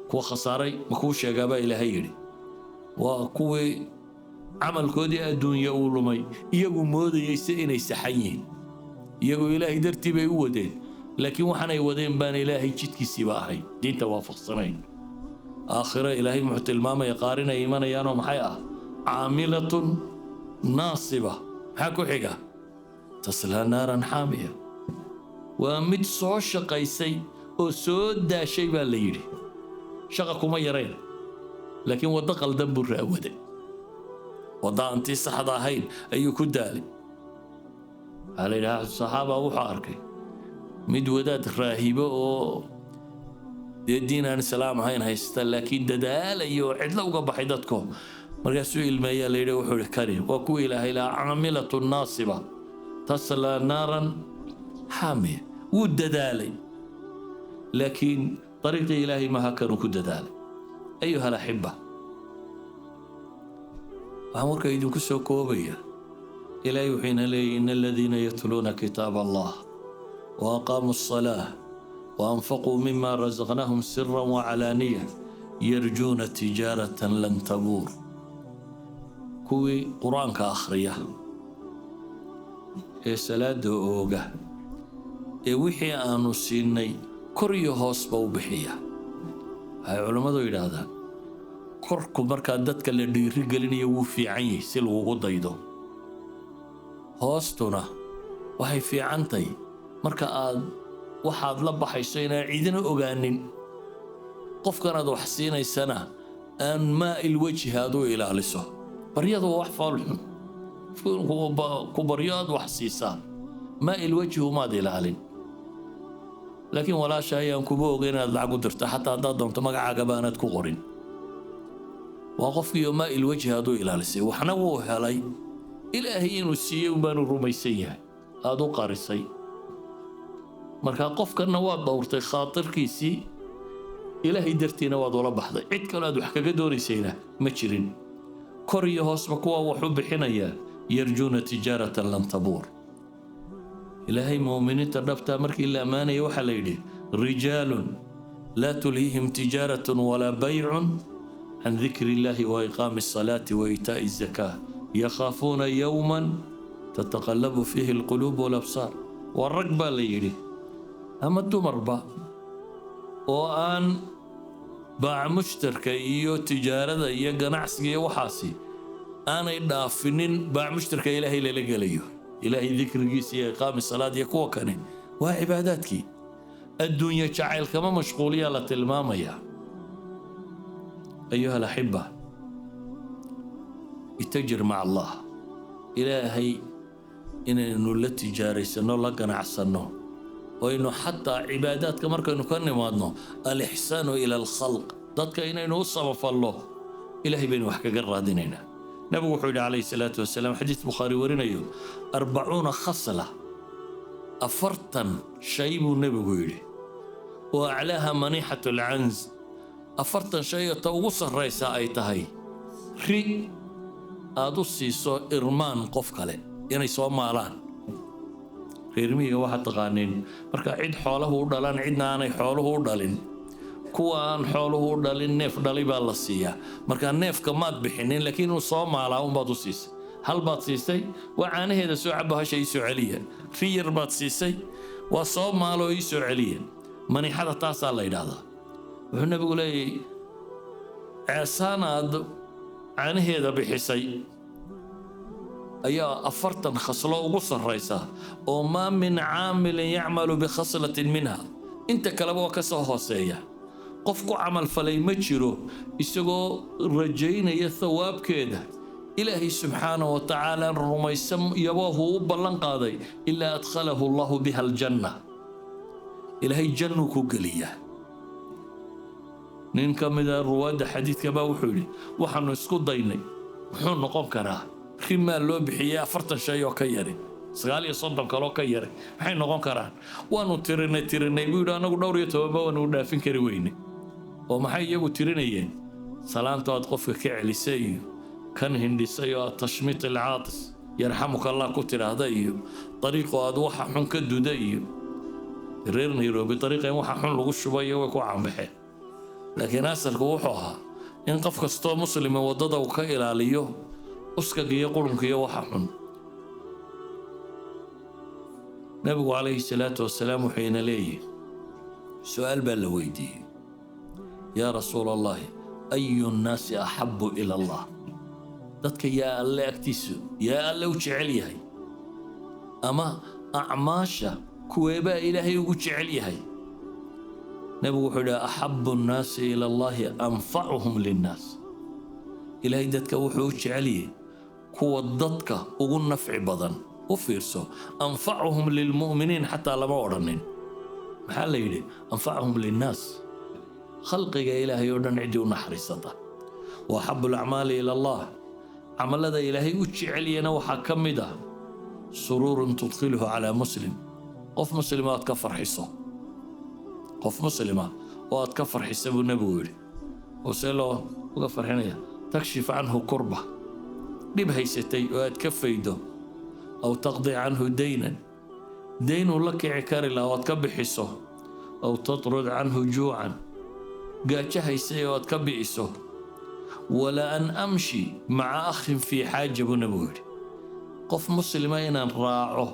كوا خساري مكوش يقابا إلهي وكوي عمل كودي الدنيا ولمي يقو مودي يسئين يسحيين يقو إلهي درتي بيودين لكن وحنا يودين بان إلهي جدك سباحي دين توافق سنين آخرة إلهي محت الماما يقارن إيمانا يانهم حياة عاملة ناصبة حكو حقا تصلها نارا حامية ومد صو شقيسي وسود دا شي بالليلي شقكم يرين لكن ودقل دنب الرأودة وضع انتي صحضا هين أيو كدالي عليها الصحابة وحاركي مد وداد راهبة دين أن سلام هين هيستا لكن ددال أيو عدلا وقبحي دادكم مرقاسو إلمايا ليلي وحول كريم وكو إلهي لا عاملة ناصبة تصل نارا حامية وددالي لكن طريق إلهي ما هكذا كددالي أيها الأحبة أمرك يدو كسو كوبية إلهي حين لي إن الذين يتلون كتاب الله وأقاموا الصلاة وأنفقوا مما رزقناهم سرا وعلانية يرجون تجارة لن تبور كوي قرآن كأخرية سلاة أوغا وحي آنو سيني كوريو هوس بوبحية هاي علماء دو إلهدان كوركو مركا دادك اللي ديري قليني يوفي عيني سيلو غضايدو هوستونا وحي في عنتي مركا آد waxaad la baxayso inaan ciidina ogaanin qofkanaad wax siinaysana aan maa'il wajhaadu ilaaliso baryadu wax faalxun ku baryaad wax siisaa maa'il wajhu maad ilaalin laakiin walaasha ayaan kuba ogeyn inaad lacag u dirto xataa haddaad doonto magacaaga baanaad ku qorin waa qofkiiyo maa'il wajhaadu ilaalisay waxna wuu helay ilaahay inuu siiyey unbaanu rumaysan yahay aad u qarisay marka qofkana waa dowrtay khaatirkiisii ilaahay dartiina waad ula baxday cid kale aad wax kaga doonaysayna ma jirin kor iyo hoosba kuwa wax u bixinaya yarjuuna tijaaratan lan tabuur ilaahay muuminiinta dhabta markii la amaanaya waxa la yidhi rijaalun laa tulhiihim tijaaratun walaa baycun can dikri illaahi wa iqaami الصalaati wa iitaa'i الzakaa yakhaafuuna yowman tataqallabu fiihi alquluub walabsaar waa rag baa la yidhi ama dumarba oo aan baac mushtarka iyo tijaarada iyo ganacsiga iyo waxaasi aanay dhaafinin baac mushtarka ilaahay lala gelayo ilaahay dikrigiisa iyo iqaami salaad iyo kuwa kane waa cibaadaadkii adduunya jacayl kama mashquuliya la tilmaamaya ayuha alaxiba itajir maca allah ilaahay inaynu la tijaaraysano la ganacsano وإنه حتى عبادات كما كانوا كنمادنا الإحسان إلى الخلق ذاتك إنه وصف الله إلهي بين وحكا قرادينينا نبي وحيد عليه الصلاة والسلام حديث بخاري ورينيو 40 خصلة أفرتا شيب النبي ويلي وأعلاها منيحة العنز أفرتا شيء توص الرئيس أيتهي ري أدوسي سو إرمان قفكالي يعني سو مالان reermiga waxa taqaaneen marka cid xooluhu u dhalan cidna aanay xooluhu u dhalin kuwa aan xooluhu u dhalin neef dhalay baa la siiyaa marka neefka maad bixinin laakiin uu soo maalaa un baad u siisay hal baad siisay waa caanaheeda soo cabo hasha ii soo celiya riyar baad siisay waa soo maalo ii soo celiya manixada taasaa la yidhaahdaa wuxuu nabigu leeyahay ceesaanaad caanaheeda bixisay ayaa 40 khaslo ugu sarreysa oo ma min caamil yacmalu bikhaslatin minha inta kaleba waa ka soo hooseeya qof ku camal falay ma jiro isagoo rajaynaya thawaabkeeda ilaahay subxaanahu wa tacaala rumaysan yabahu u ballan qaaday ilaa adkhalahu allahu biha aljanna ilaahay jannu ku geliya nin ka mid ah ruwaadda xadiidka baa wuxuu yidhi waxaanu isku daynay muxuu noqon karaa rimaa loo bixiyay 40 shay oo ka yari 39 kaloo ka yari maxay noqon karaan waanu tirinay buu yidhi anagu dhowr iyo toban waanu dhaafin kari weyne oo maxay iyagu tirinayeen salaanta aad qofka ka celisay iyo kan hindhisay oo tashmiit alcaatis yarxamuka allah ku tiraahda iyo dariiqo aad waxa xun ka duda iyo reer Nairobi dariiqan waxa xun lagu shubayo way ku caanbaxeen laakiin asalku wuxuu ahaa in qof kastoo muslim wadada uu ka ilaaliyo uskagiyo qurunkiyo waxa xun nabigu calayhi salaatu wasalaam wuxuuna leeyahay su'aal baa la weydiiyey yaa rasuul allah ayu nnaasi axabu ila allah dadka yaa alle agtiisu yaa alle u jecel yahay ama acmaasha kuweebaa ilaahay ugu jecel yahay nabigu wuxuu yidhi axabu nnaasi ila allahi anfacuhum linnaas ilaahay dadka wuxuu u jecel yahay kuwa dadka ugu nafci badan u fiirso anfacuhum lilmu'miniin xataa lama odhanin maxaa la yidhi anfacuhum linnaas khalqiga ilaahay oo dhan cidii u naxariisata wa axabu alacmaali ila allah camalada ilaahay u jecelyana waxaa ka mid ah suruurun tudkhiluhu calaa muslim qof muslima aad ka farxiso qof muslima oo aad ka farxisa buu nabigu yidhi oo see loo uga farxinaya takshif canhu kurba dhib haysatay oo aad ka faydo aw taqdi canhu daynan daynuu la kici kari laha oo aad ka bixiso aw tatrud canhu juucan gaajo haysay oo aad ka bi'iso wala an amshi maca akhin fii xaaja buu nabigu yidhi qof muslima inaan raaco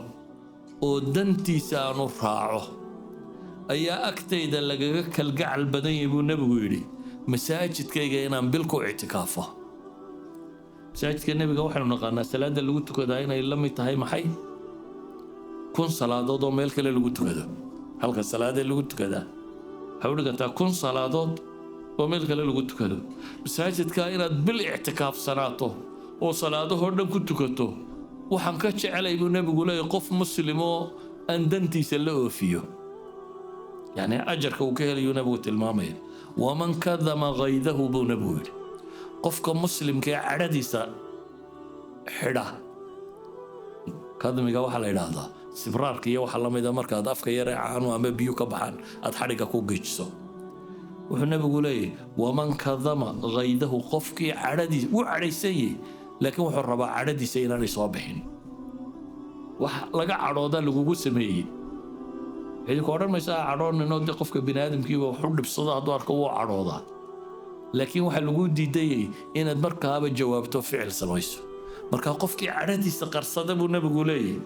oo dantiisa aanu raaco ayaa agtayda lagaga kalgacal badan yahay buu nabigu yidhi masaajidkayga inaan bil ku ictikaafo masaajidka nabiga waxaynu naqaanaa salaada lagu tukadaa inay la mid tahay maxay 1,000 salaadood oo meel kale lagu tukado halka salaadee lagu tukadaa waxay u dhigantaa 1,000 salaadood oo meel kale lagu tukado masaajidka inaad bil ictikaafsanaato oo salaadahoo dhan ku tukato waxaan ka jecelay buu nabigu leeyahay qof muslim oo aan dantiisa la oofiyo يعني أجرك وكهل ينبو تلمامين ومن كذم غيظه بنبوه قفك مسلم كي عرديسا حدا كذم يقوى حلا إلهذا سفرار كي يوحى الله ميدا مركا دافك يرعى عنه أما بيوك بحان أتحرك كو جيجسو وحنا بقول ايه ومن كذم غيظه قفك عردي وعريسي لكن وحر ربا عردي سيناني صابحين لقى عروضا لقوقو سميه هذيك أوران ما يسأل عرون إنه ده قفك بني آدم كي وحرد بصدق دار كوا عروضة لكن واحد الوجود دي إن المركة هذا جوابته فعل سمايسو مركة قفك عردي سقر صدق والنبي يقول إيه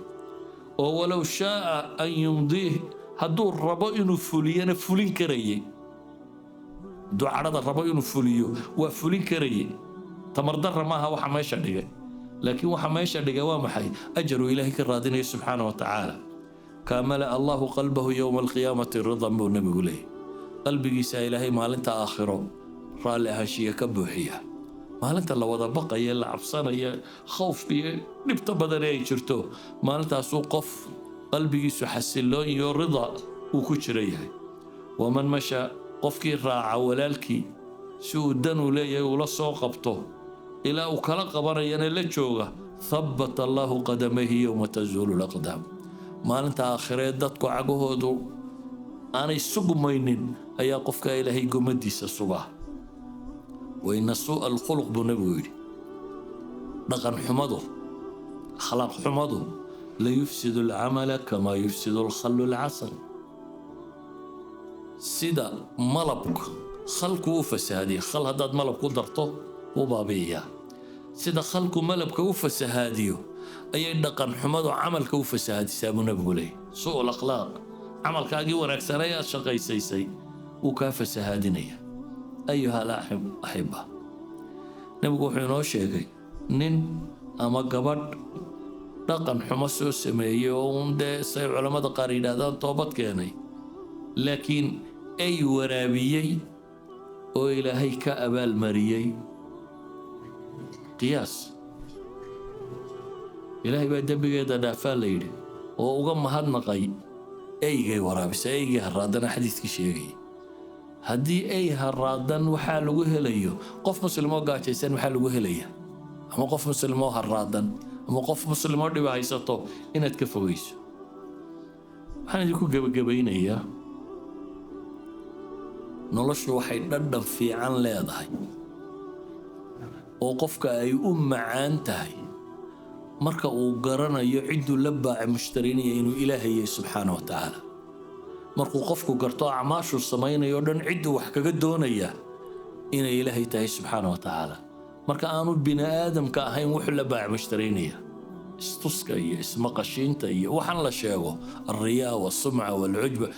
ولو شاء أن يمضيه hadduu rabo inuu fuliyana fulin karayay hadduu cadhada rabo inuu fuliyo waa fulin karayay tamar darra maaha waxa meesha dhigay laakiin waxa meesha dhigay waa maxay ajaru ilaahay ka raadinaya subxaana wa tacaala kaamala allahu qalbahu yowma alqiyaamati ridan buu nabigu leeyahy qalbigiisa ilaahay maalinta aakhiro raalli ahaanshiya ka buuxiya maalinta la wada baqaya la cabsanaya khawfka iyo dhibta badan ay jirto maalintaasuu qof qalbigiisu xasiloon iyo rida uu ku jira yahay waman masha qofkii raaca walaalkii si uu dan u leeyahay ula soo qabto ilaa uu kala qabanayana la jooga thabbata allahu qadamayhi yowma tazuulu laqdaam maalinta aakhiree dadku cagahoodu aanay sugmaynin ayaa qofka ilaahay gomadiisa sugaa وإن سوء الخلق بنبي دقن حمضه خلق حمضه لا يفسد العمل كما يفسد الخل العسل سيدا ملبك خلق وفسادي خل هداد ملبك درته وبابية سيدا خلق ملبك وفساديو أي دقن حمضه عملك وفسادي سابو نبي سوء الأخلاق عملك أجي ورك سريا شقي سيسي وكافسهادينيه أيها الأحبة نبغى حنا شيء نين أما قبل dhaqan xumo soo sameeyay oo undee say culamada qaar yidhaahdaan toobad keenay laakiin ay waraabiyey oo ilaahay ka abaalmariyey qiyaas ilaahay baa dembigeeda dhaafaa la yidhi oo uga mahadnaqay eygay waraabisa eygii harraadana xadiiskii sheegay haddii ay harraadan waxaa lagu helayo qof muslimoo gaajaysan maxaa lagu helaya ama qof muslimoo harraadan ama qof muslimoo dhiba haysato inaad ka fogayso waxaan idinku gebagabaynayaa noloshu waxay dhadhan fiican leedahay oo qofka ay u macaan tahay marka uu garanayo cidduu la baaci mushtarinaya inuu ilaahay yahay subxaana wa tacaala markuu qofku garto acmaashuu samaynayo dhan cidduu wax kaga doonaya inay ilaahay tahay subxaana wa tacaala marka aanu bini aadamka ahayn wuxuu la baaci mushtarinaya istuska iyo ismaqashiinta iyo waxaan la sheego alriyaa walsumca walcujba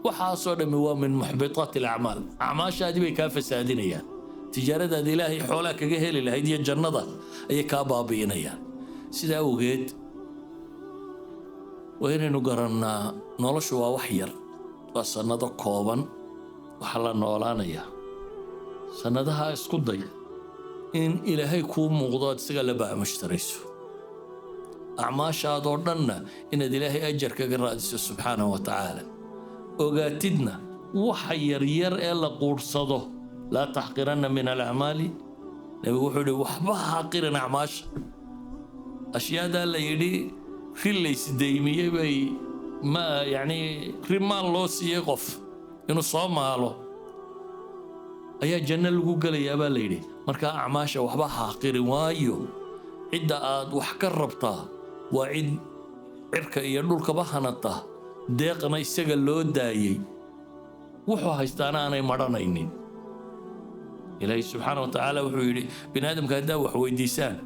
waxaasoo dhammi waa min muxbitaati alacmaal acmaashaadii bay kaa fasaadinayaan tijaaradaada ilaahay xoolaa kaga heli lahayd iyo jannada ayay kaa baabi'inayaan sidaa awgeed waa inaynu garannaa noloshu waa wax yar waa sannado kooban waxa la noolaanayaa sannadaha isku day in ilaahay kuu muuqdo aad isaga la baac mushtarayso acmaashaadoo dhanna inaad ilaahay ajar kaga raadiso subxaanahu wa tacaala ogaatidna waxa yaryar ee la quudhsado laa taxqiranna min alacmaali nebigu wuxuu yidhi waxba ha xaqirin acmaasha ashyaadaa la yidhi rilaysdaymiyey bay ma yacni rimaan loo siiyey qof inuu soo maalo ayaa janno lagu gelayaa baa la yidhi markaa acmaasha waxba ha xaqirin waayo cidda aad wax ka rabtaa waa cid cirka iyo dhulkaba hanata deeqna isaga loo daayey wuxuu haystaana aanay madhanaynin ilaahay subxaana wa tacaala wuxuu yidhi bini aadamka haddaa wax weydiisaan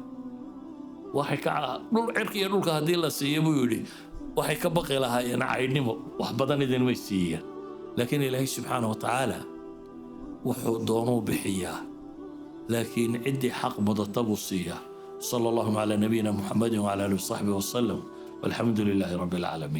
waxay ka dhul cirka iyo dhulka haddii la siiyo buu yidhi waxay ka baqi lahaayeen caydhnimo wax badan idinmay siiyeen laakiin ilaahay subxaana wa tacaala wuxuu doonuu bixiyaa laakiin ciddii xaq mudata buu siiyaa صلى الله على نبينا محمد وعلى آله وصحبه وسلم والحمد لله رب العالمين.